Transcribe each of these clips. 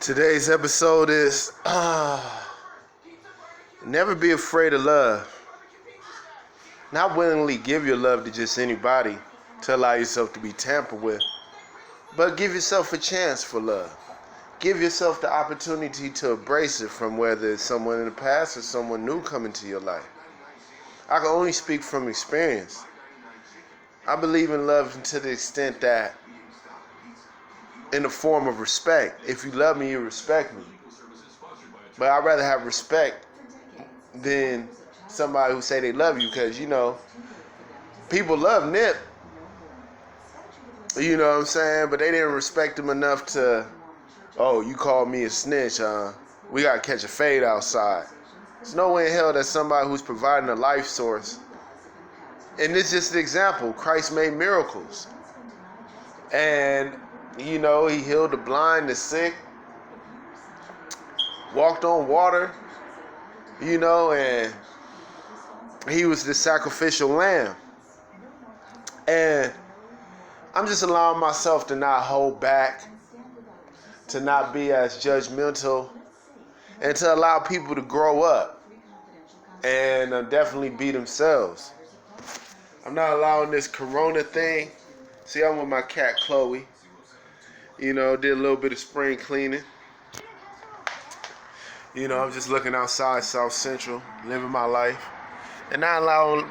Today's episode is never be afraid of love. Not willingly give your love to just anybody to allow yourself to be tampered with, but give yourself a chance for love. Give yourself the opportunity to embrace it from whether it's someone in the past or someone new coming to your life. I can only speak from experience. I believe in love to the extent that in the form of respect. If you love me, you respect me. But I'd rather have respect than somebody who say they love you, because, people love Nip. You know what I'm saying? But they didn't respect him enough to, oh, you called me a snitch, we got to catch a fade outside. There's no way in hell that somebody who's providing a life source, and this is just an example, Christ made miracles. And he healed the blind, the sick, walked on water, and he was the sacrificial lamb. And I'm just allowing myself to not hold back, to not be as judgmental, and to allow people to grow up and definitely be themselves. I'm not allowing this corona thing. See, I'm with my cat, Chloe. Did a little bit of spring cleaning. I'm just looking outside South Central, living my life, and not allowing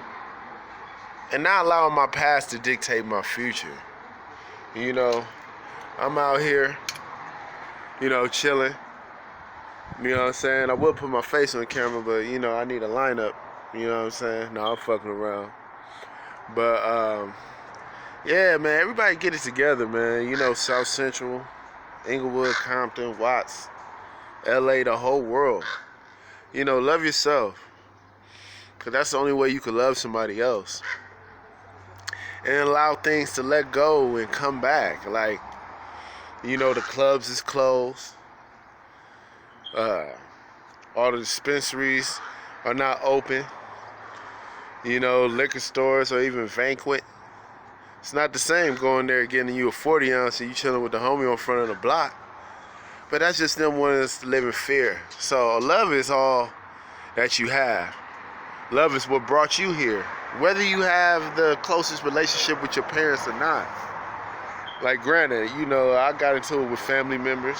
my past to dictate my future. I'm out here, chilling. You know what I'm saying? I will put my face on camera, but I need a lineup. You know what I'm saying? No, I'm fucking around. But yeah, man, everybody get it together, man. South Central, Inglewood, Compton, Watts, LA, the whole world. Love yourself. Because that's the only way you can love somebody else. And allow things to let go and come back. Like, the clubs is closed. All the dispensaries are not open. Liquor stores or even Banquet. It's not the same going there getting you a 40 ounce and you chilling with the homie on front of the block. But that's just them wanting us to live in fear. So love is all that you have. Love is what brought you here. Whether you have the closest relationship with your parents or not. Like granted, I got into it with family members,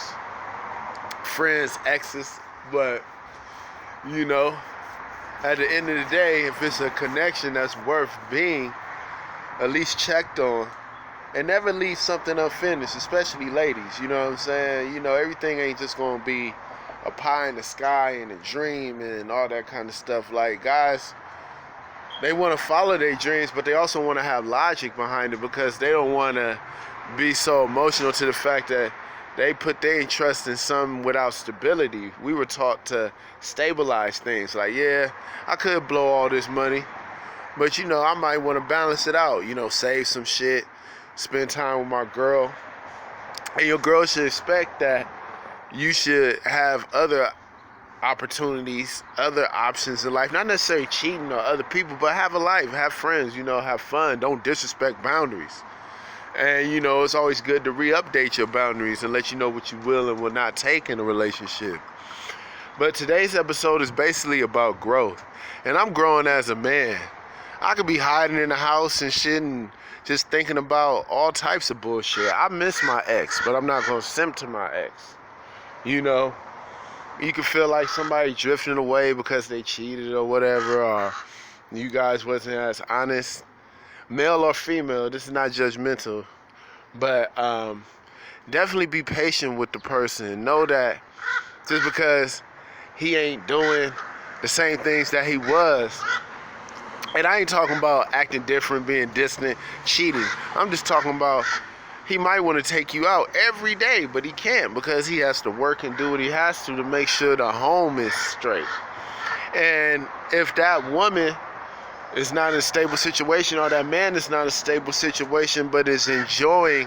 friends, exes, but at the end of the day, if it's a connection that's worth being at least checked on, and never leave something unfinished, especially ladies, you know what I'm saying? Everything ain't just gonna be a pie in the sky and a dream and all that kind of stuff. Like, guys, they want to follow their dreams, but they also want to have logic behind it, because they don't want to be so emotional to the fact that they put their trust in something without stability. We were taught to stabilize things. Like, yeah, I could blow all this money, but I might want to balance it out. Save some shit, spend time with my girl. And your girl should expect that you should have other opportunities, other options in life. Not necessarily cheating on other people, but have a life, have friends, have fun. Don't disrespect boundaries. And, it's always good to re-update your boundaries and let you know what you will and will not take in a relationship. But today's episode is basically about growth. And I'm growing as a man. I could be hiding in the house and shit and just thinking about all types of bullshit. I miss my ex, but I'm not going to simp to my ex. You can feel like somebody drifting away because they cheated or whatever, or you guys wasn't as honest. Male or female, this is not judgmental, but definitely be patient with the person. Know that just because he ain't doing the same things that he was, and I ain't talking about acting different, being distant, cheating. I'm just talking about he might want to take you out every day, but he can't, because he has to work and do what he has to make sure the home is straight. And if that woman is not in a stable situation, or that man is not in a stable situation, but is enjoying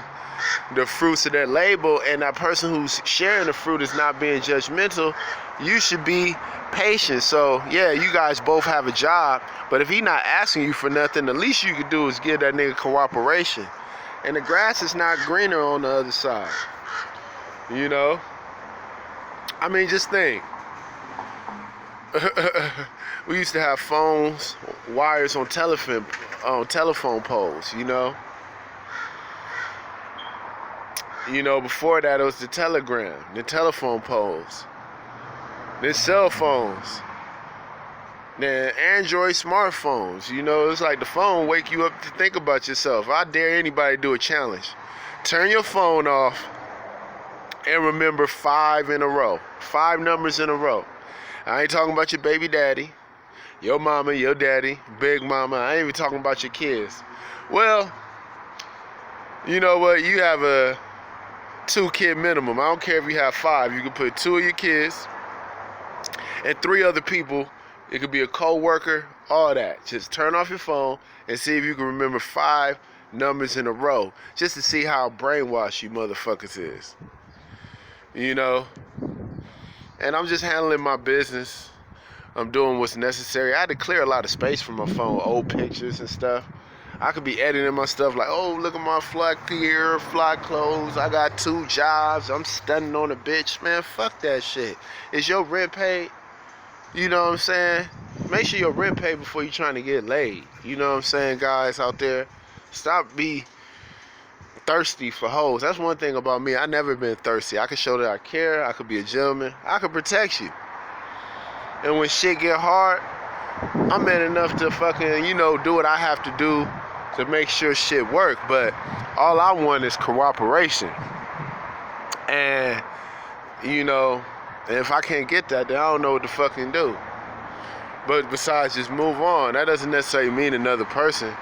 the fruits of that label, and that person who's sharing the fruit is not being judgmental, you should be patient. So yeah, you guys both have a job, but if he not asking you for nothing, the least you could do is give that nigga cooperation. And the grass is not greener on the other side. I mean, just think. We used to have phones, wires on telephone poles, you know. Before that it was the telegram, the telephone poles, then cell phones, then Android smartphones. It's like the phone wake you up to think about yourself. I dare anybody to do a challenge. Turn your phone off and remember 5 in a row. 5 numbers in a row. I ain't talking about your baby daddy, your mama, your daddy, big mama. I ain't even talking about your kids. Well, you know what? You have a 2-kid minimum. I don't care if you have 5. You can put 2 of your kids and 3 other people. It could be a co-worker, all that. Just turn off your phone and see if you can remember 5 numbers in a row, just to see how brainwashed you motherfuckers is. And I'm just handling my business. I'm doing what's necessary. I had to clear a lot of space from my phone, old pictures and stuff. I could be editing my stuff like, oh, look at my fly gear, fly clothes. I got 2 jobs. I'm stunning on a bitch. Man, fuck that shit. Is your rent paid? You know what I'm saying? Make sure your rent paid before you're trying to get laid. You know what I'm saying, guys out there? Stop be thirsty for hoes. That's one thing about me. I never been thirsty. I can show that I care. I could be a gentleman. I could protect you. And when shit get hard, I'm man enough to fucking, do what I have to do to make sure shit work. But all I want is cooperation. And, if I can't get that, then I don't know what to fucking do. But besides just move on, that doesn't necessarily mean another person.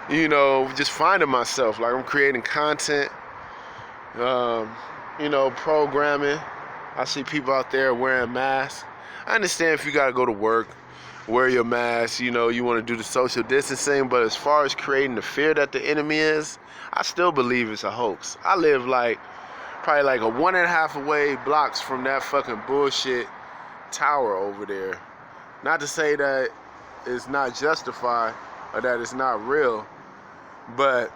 Just finding myself. Like I'm creating content, programming. I see people out there wearing masks. I understand if you gotta go to work, wear your mask, you want to do the social distancing, but as far as creating the fear that the enemy is, I still believe it's a hoax. I live probably like a 1.5 away blocks from that fucking bullshit tower over there. Not to say that it's not justified or that it's not real, but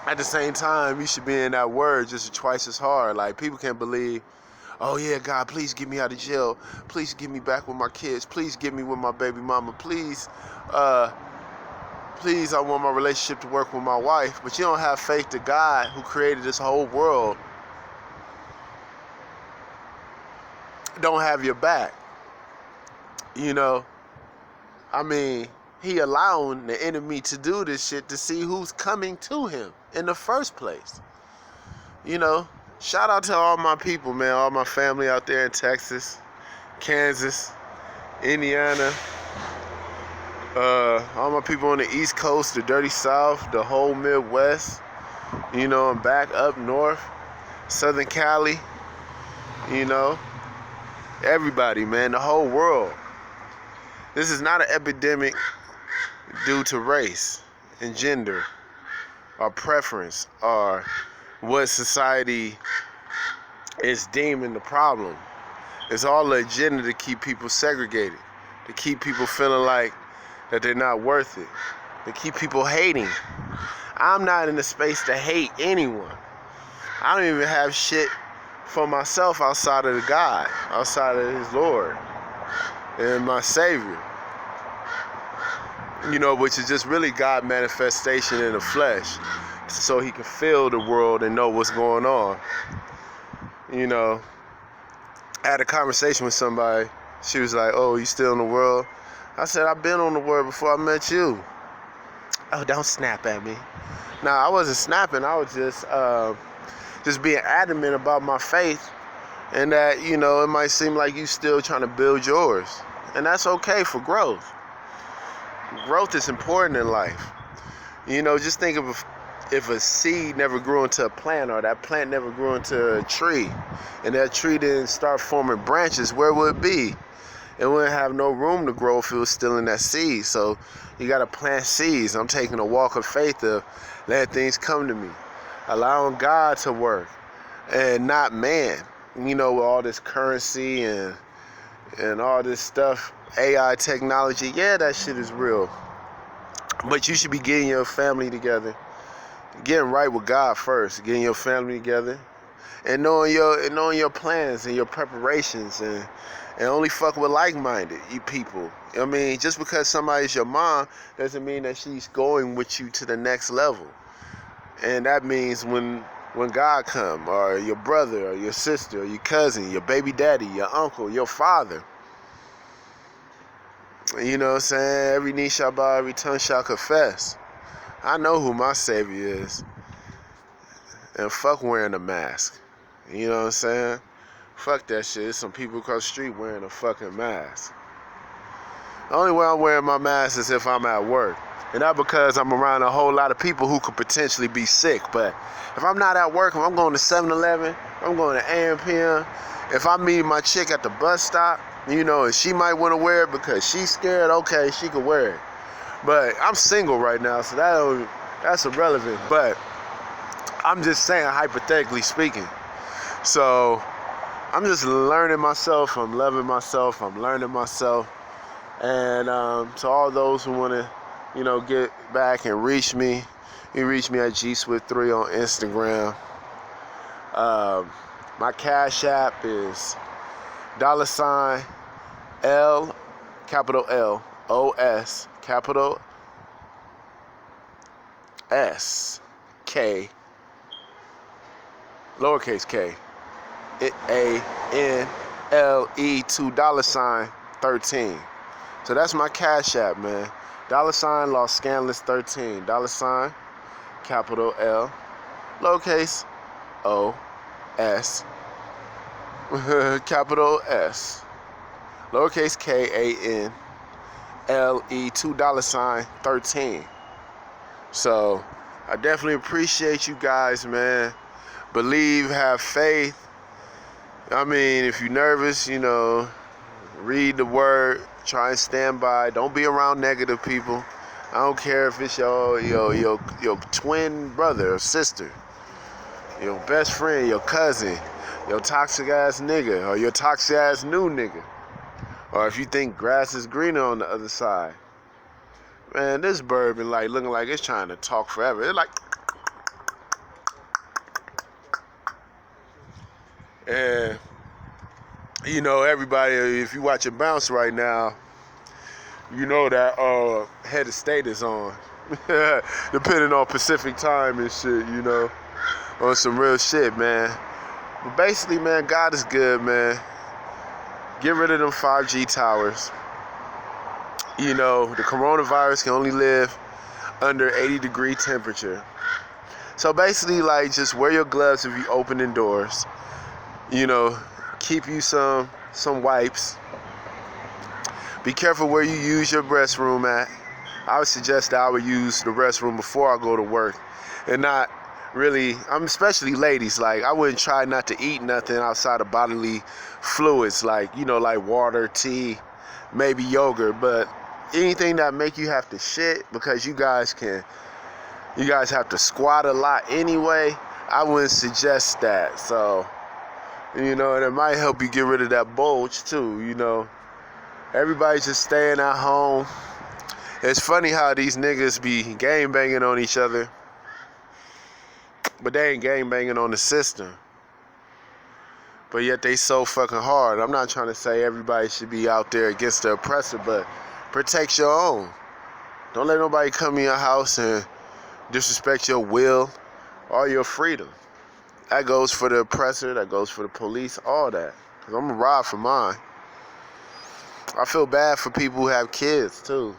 at the same time, you should be in that word just twice as hard. Like, people can't believe, oh yeah, God, please get me out of jail. Please get me back with my kids. Please get me with my baby mama. Please, I want my relationship to work with my wife. But you don't have faith to God who created this whole world. Don't have your back. He allowing the enemy to do this shit to see who's coming to him in the first place. Shout out to all my people, man, all my family out there in Texas, Kansas, Indiana, all my people on the East Coast, the dirty South, the whole Midwest, I'm back up north, Southern Cali, everybody, man, the whole world. This is not an epidemic due to race and gender or preference or what society is deeming the problem. It's all an agenda to keep people segregated, to keep people feeling like that they're not worth it, to keep people hating. I'm not in the space to hate anyone. I don't even have shit for myself outside of the God, outside of his Lord and my Savior. Which is just really God manifestation in the flesh, so he can feel the world and know what's going on. I had a conversation with somebody. She was like, oh, you still in the world? I said, I've been on the world before I met you. Oh, don't snap at me. Nah, I wasn't snapping. I was just being adamant about my faith, and that, it might seem like you still trying to build yours. And that's okay for growth. Growth is important in life. Just think of if a seed never grew into a plant, or that plant never grew into a tree, and that tree didn't start forming branches, where would it be? It wouldn't have no room to grow if it was still in that seed. So you got to plant seeds. I'm taking a walk of faith to let things come to me, allowing God to work and not man. With all this currency and all this stuff, AI technology, yeah, that shit is real. But you should be getting your family together, getting right with God first, getting your family together, and knowing your plans and your preparations, and only fuck with like-minded people. I mean, just because somebody's your mom doesn't mean that she's going with you to the next level. And that means when God come, or your brother, or your sister, or your cousin, your baby daddy, your uncle, your father, you know what I'm saying? Every knee shall bow, every tongue shall confess. I know who my savior is. And fuck wearing a mask. You know what I'm saying? Fuck that shit. There's some people across the street wearing a fucking mask. The only way I'm wearing my mask is if I'm at work. And not because I'm around a whole lot of people who could potentially be sick. But if I'm not at work, if I'm going to 7-Eleven, I'm going to AM/PM, if I meet my chick at the bus stop, you know, and she might want to wear it because she's scared, okay, she could wear it. But I'm single right now, so that's irrelevant. But I'm just saying, hypothetically speaking. So I'm just learning myself. I'm loving myself. I'm learning myself. And to all those who want to, you know, get back and reach me, you reach me at GSwift3 on Instagram. My Cash App is $L, capital L, OS, capital S, K, lowercase k, ANLE, $13. So that's my Cash App, man. $ Los Scanless 13. $ capital L, lowercase O, S, capital S, lowercase KANLE, $2 13. So I definitely appreciate you guys, man. Believe, have faith. I mean, if you're nervous, you know, read the word, try and stand by. Don't be around negative people. I don't care if it's your twin brother or sister, your best friend, your cousin, your toxic ass nigga, or your toxic ass new nigga. Or if you think grass is greener on the other side. Man, this bird been like looking like it's trying to talk forever. It's like, and you know, everybody, if you watching Bounce right now, you know that Head of State is on. Depending on Pacific time and shit, you know, on some real shit, man. But basically, man, God is good, man. Get rid of them 5G towers. You know, the coronavirus can only live under 80-degree temperature. So basically, like, just wear your gloves if you opening doors. You know, keep you some wipes. Be careful where you use your restroom at. I would suggest that I would use the restroom before I go to work, and not really, especially ladies, like, I wouldn't try not to eat nothing outside of bodily fluids, like, you know, like water, tea, maybe yogurt, but anything that make you have to shit, because you guys have to squat a lot anyway, I wouldn't suggest that. So, you know, and it might help you get rid of that bulge too, you know. Everybody's just staying at home. It's funny how these niggas be gang banging on each other, but they ain't gang banging on the system. But yet they so fucking hard. I'm not trying to say everybody should be out there against the oppressor, but protect your own. Don't let nobody come in your house and disrespect your will or your freedom. That goes for the oppressor, that goes for the police, all that. Because I'm going to ride for mine. I feel bad for people who have kids, too.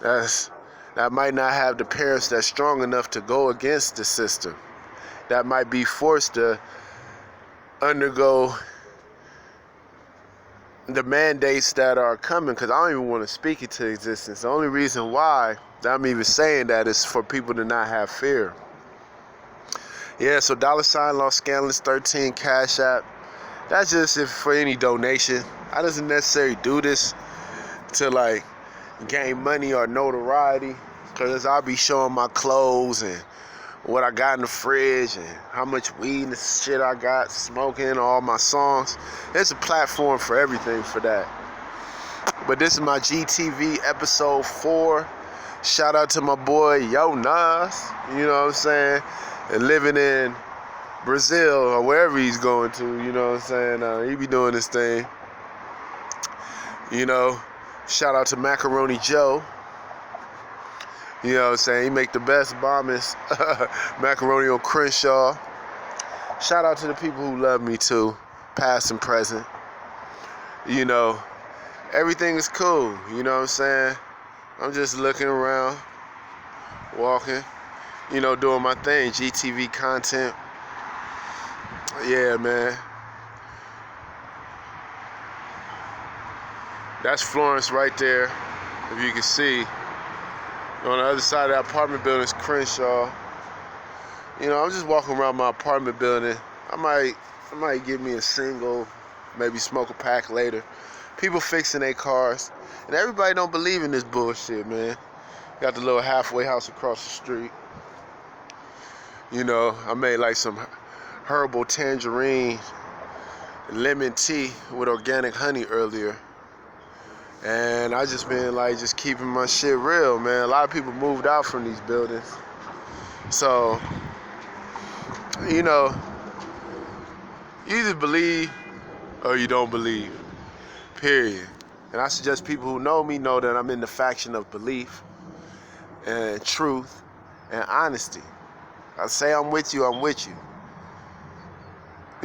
That might not have the parents that's strong enough to go against the system. That might be forced to undergo the mandates that are coming, because I don't even want to speak it to existence. The only reason why I'm even saying that is for people to not have fear. Yeah, so $ Los Scanless 13 Cash App. That's just if for any donation. I doesn't necessarily do this to like gain money or notoriety, because I'll be showing my clothes and what I got in the fridge and how much weed and shit I got smoking, all my songs. There's a platform for everything for that. But this is my GTV episode 4. Shout out to my boy Yo Nas, you know what I'm saying? And living in Brazil or wherever he's going to, you know what I'm saying? He be doing this thing. You know, shout out to Macaroni Joe. You know what I'm saying? He make the best bombers. Macaroni on Crenshaw. Shout out to the people who love me too, past and present. You know, everything is cool. You know what I'm saying? I'm just looking around, walking, you know, doing my thing, GTV content. Yeah, man. That's Florence right there, if you can see. On the other side of that apartment building is Crenshaw. You know, I'm just walking around my apartment building. I might give me a single, maybe smoke a pack later. People fixing their cars. And everybody don't believe in this bullshit, man. Got the little halfway house across the street. You know, I made like some herbal tangerine lemon tea with organic honey earlier. And I just been like just keeping my shit real, man. A lot of people moved out from these buildings. So, you know, you either believe or you don't believe. Period. And I suggest people who know me know that I'm in the faction of belief and truth and honesty. I say I'm with you, I'm with you.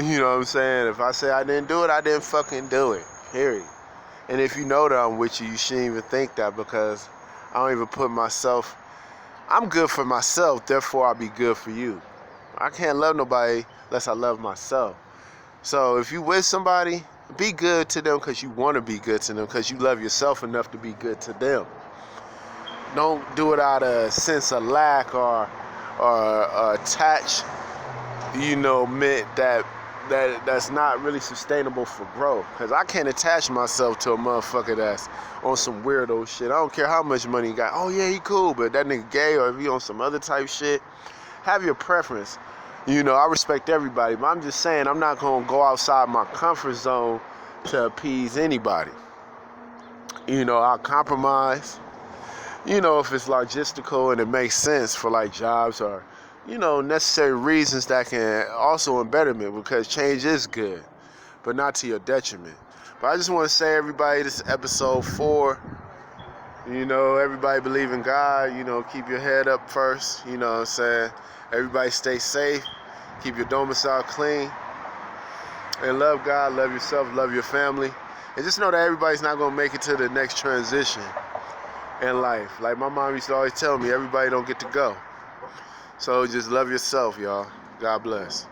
You know what I'm saying? If I say I didn't do it, I didn't fucking do it. Period. And if you know that I'm with you, you shouldn't even think that, because I don't even put myself... I'm good for myself, therefore I'll be good for you. I can't love nobody unless I love myself. So if you with somebody, be good to them because you want to be good to them, because you love yourself enough to be good to them. Don't do it out of a sense of lack or attach, you know, that's not really sustainable for growth. Because I can't attach myself to a motherfucker that's on some weirdo shit. I don't care how much money he got. Oh yeah, he cool, but that nigga gay, or if he on some other type shit, have your preference. You know, I respect everybody, but I'm just saying I'm not going to go outside my comfort zone to appease anybody. You know, I'll compromise. You know, if it's logistical and it makes sense for like jobs or, you know, necessary reasons that can also in betterment, because change is good, but not to your detriment. But I just want to say, everybody, this is episode 4. You know, everybody believe in God. You know, keep your head up first. You know what I'm saying? Everybody stay safe. Keep your domicile clean. And love God, love yourself, love your family. And just know that everybody's not going to make it to the next transition in life. Like my mom used to always tell me, everybody don't get to go. So just love yourself, y'all. God bless.